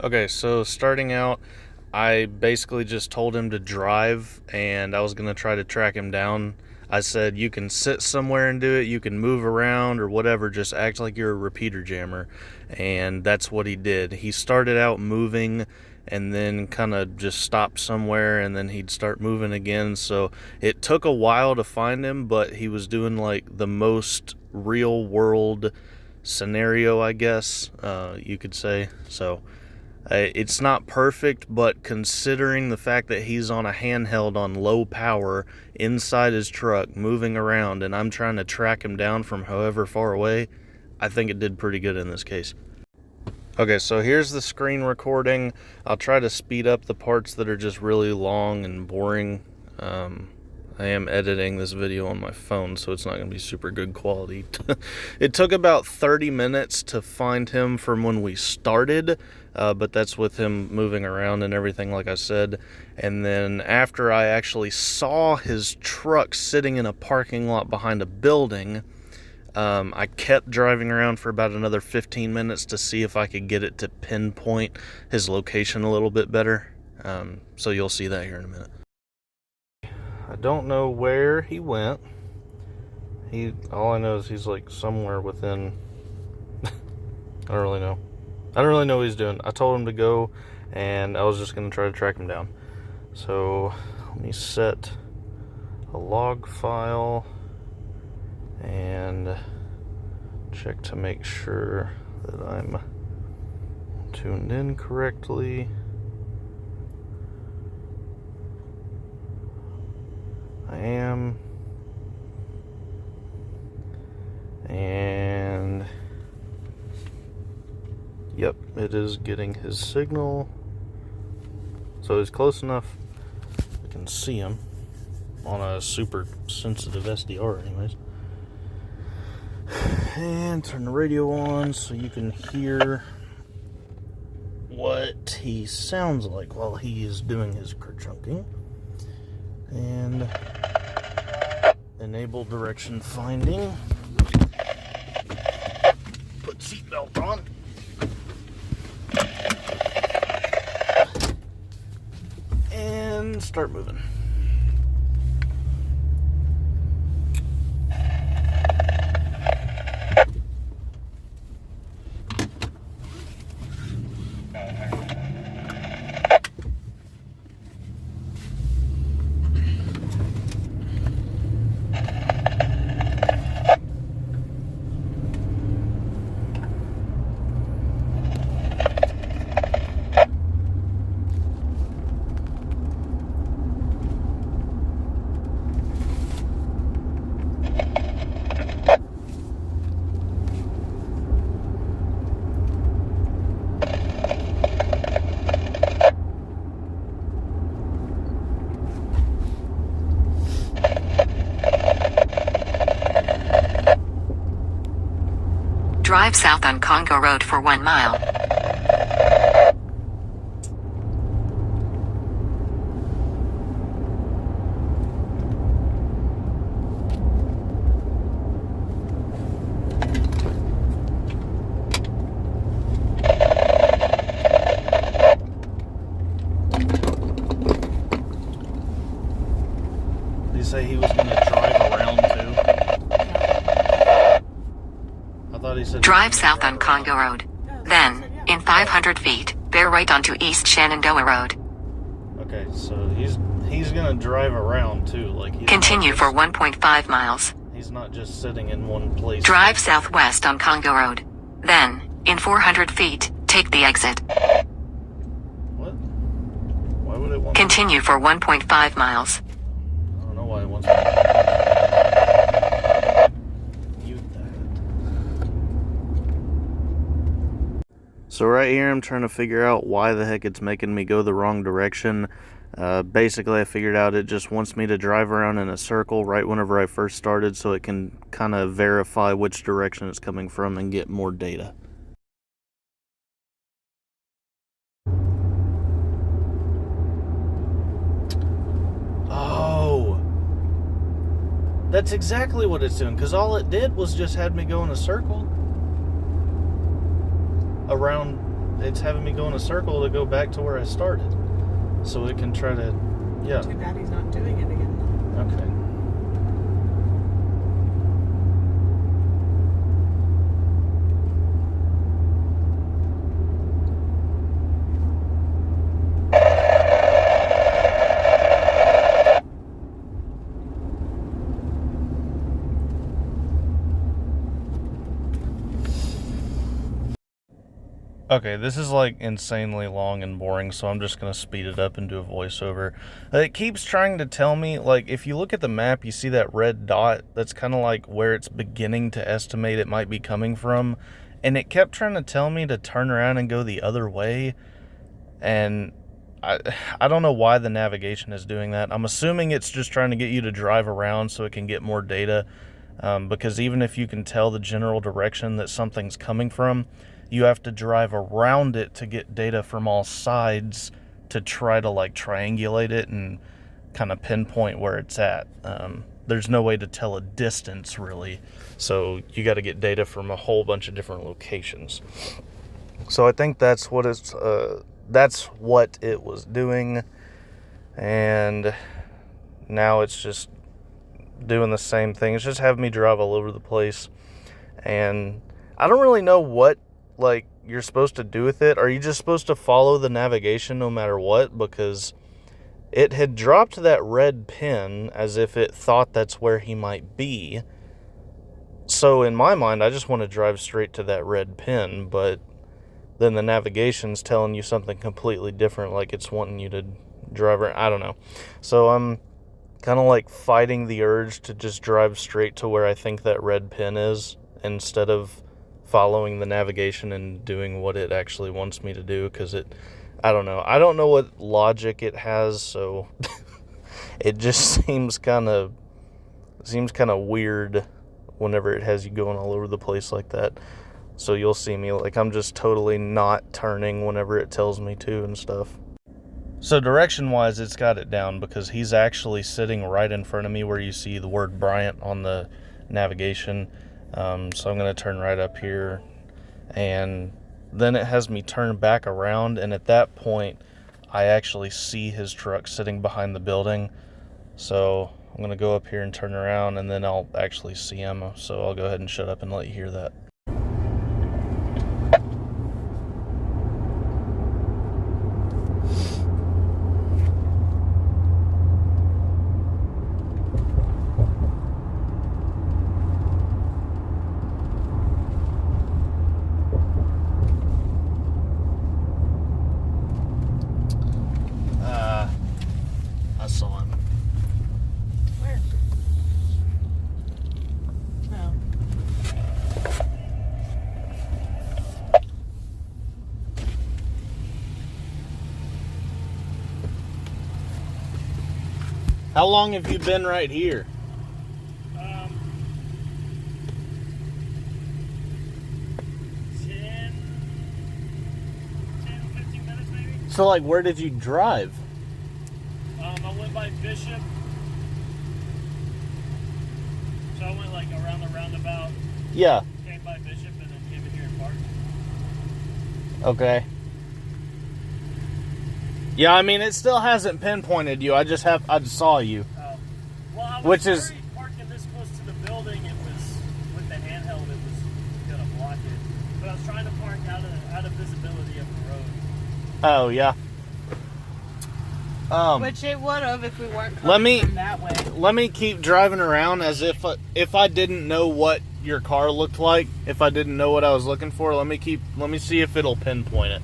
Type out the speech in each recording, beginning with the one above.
Okay, so starting out, I basically just told him to drive, and I was going to try to track him down. I said, you can sit somewhere and do it, you can move around or whatever, just act like you're a repeater jammer. And that's what he did. He started out moving and then kind of just stopped somewhere, and then he'd start moving again. So it took a while to find him, but he was doing like the most real world scenario, I guess, you could say. So it's not perfect, but considering the fact that he's on a handheld on low power inside his truck moving around, and I'm trying to track him down from however far away, I think it did pretty good in this case. Okay, so here's the screen recording. I'll try to speed up the parts that are just really long and boring. I am editing this video on my phone, so it's not going to be super good quality. It took about 30 minutes to find him from when we started, but that's with him moving around and everything, like I said. And then after I actually saw his truck sitting in a parking lot behind a building, I kept driving around for about another 15 minutes to see if I could get it to pinpoint his location a little bit better. So you'll see that here in a minute. I don't know where he went. All I know is he's like somewhere within. I don't really know. I don't really know what he's doing. I told him to go, and I was just going to try to track him down. So let me set a log file and check to make sure that I'm tuned in correctly. I am. And yep, it is getting his signal. So he's close enough I can see him on a super sensitive SDR anyways. And turn the radio on so you can hear what he sounds like while he is doing his kerchunking. And enable direction finding. Put seatbelt on. And start moving. Drive south on Congo Road for 1 mile. Did he say he was going to drive around too? I thought he said Drive south on Congo Road. Then, in 500 feet, bear right onto East Shenandoah Road. Okay, so he's going to drive around too, like Continue for 1.5 miles. He's not just sitting in one place. Drive southwest on Congo Road. Then, in 400 feet, take the exit. What? Why would it want Continue for 1.5 miles. I don't know why it wants me to mute that. So right here I'm trying to figure out why the heck it's making me go the wrong direction. Basically I figured out it just wants me to drive around in a circle right whenever I first started, so it can kind of verify which direction it's coming from and get more data. Oh, that's exactly what it's doing, because all it did was just had me go in a circle around it's having me go in a circle to go back to where I started. So it can try to, yeah. Too bad he's not doing it again. Okay. Okay, this is like insanely long and boring, so I'm just going to speed it up and do a voiceover. It keeps trying to tell me, like, if you look at the map, you see that red dot, that's kind of like where it's beginning to estimate it might be coming from. And it kept trying to tell me to turn around and go the other way. And I don't know why the navigation is doing that. I'm assuming it's just trying to get you to drive around so it can get more data. Because even if you can tell the general direction that something's coming from, you have to drive around it to get data from all sides to try to like triangulate it and kind of pinpoint where it's at. There's no way to tell a distance really, so you got to get data from a whole bunch of different locations. So I think that's what it was doing, and now it's just doing the same thing. It's just having me drive all over the place, and I don't really know what like you're supposed to do with it. Are you just supposed to follow the navigation no matter what? Because it had dropped that red pin as if it thought that's where he might be. So in my mind, I just want to drive straight to that red pin, but then the navigation's telling you something completely different, like it's wanting you to drive around. I don't know. So I'm kind of like fighting the urge to just drive straight to where I think that red pin is, instead of following the navigation and doing what it actually wants me to do, because I don't know what logic it has, so it just seems kind of weird whenever it has you going all over the place like that. So you'll see me like I'm just totally not turning whenever it tells me to and stuff. So direction wise, it's got it down because he's actually sitting right in front of me where you see the word Bryant on the navigation. So I'm going to turn right up here, and then it has me turn back around, and at that point I actually see his truck sitting behind the building. So I'm going to go up here and turn around, and then I'll actually see him. So I'll go ahead and shut up and let you hear that. I saw him. Where? No. How long have you been right here? 15 minutes maybe. So like, where did you drive? I went by Bishop. So I went like around the roundabout, Yeah. came by Bishop, and then came in here and parked. Okay. Yeah, I mean, it still hasn't pinpointed you. I just saw you. Well, I was Which is- worried parking this close to the building. It was with the handheld. It was gonna block it. But I was trying to park out of visibility of the road. Oh, yeah. Which it would have if we weren't coming Let me- from that way. Let me keep driving around as if I didn't know what your car looked like, if I didn't know what I was looking for. Let me see if it'll pinpoint it.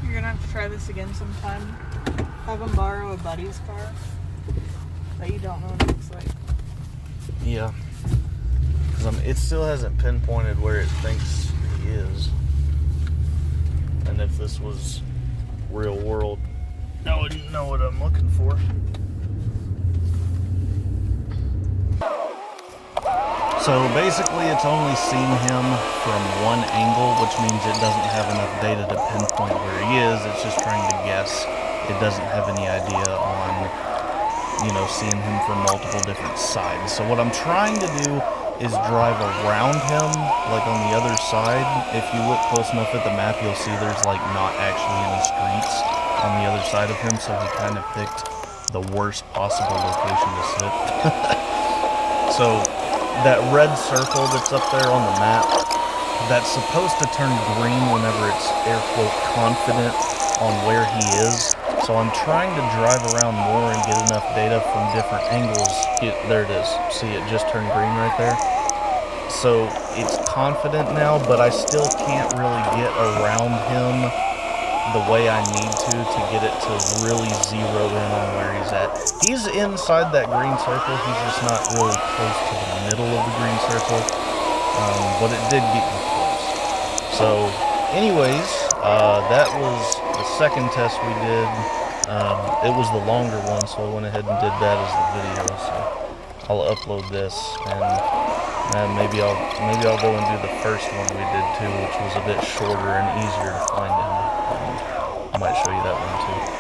You're gonna have to try this again sometime. Have him borrow a buddy's car that you don't know what it looks like. Yeah. Because it still hasn't pinpointed where it thinks he is. And if this was real world, I wouldn't know what I'm looking for. So basically it's only seen him from one angle, which means it doesn't have enough data to pinpoint where he is. It's just trying to guess. It doesn't have any idea on, seeing him from multiple different sides. So what I'm trying to do is drive around him, like on the other side. If you look close enough at the map, you'll see there's like not actually any streets on the other side of him, so he kind of picked the worst possible location to sit. So that red circle that's up there on the map, that's supposed to turn green whenever it's air quote confident on where he is. So I'm trying to drive around more and get enough data from different angles. There it is. See, it just turned green right there. So it's confident now, but I still can't really get around him the way I need to get it to really zero in on where he's at. He's inside that green circle. He's just not really close to the middle of the green circle. But it did get me close. So anyways, that was the second test we did. It was the longer one, so I went ahead and did that as the video. So I'll upload this, and maybe I'll go and do the first one we did too, which was a bit shorter and easier to find him. I might show you that one too.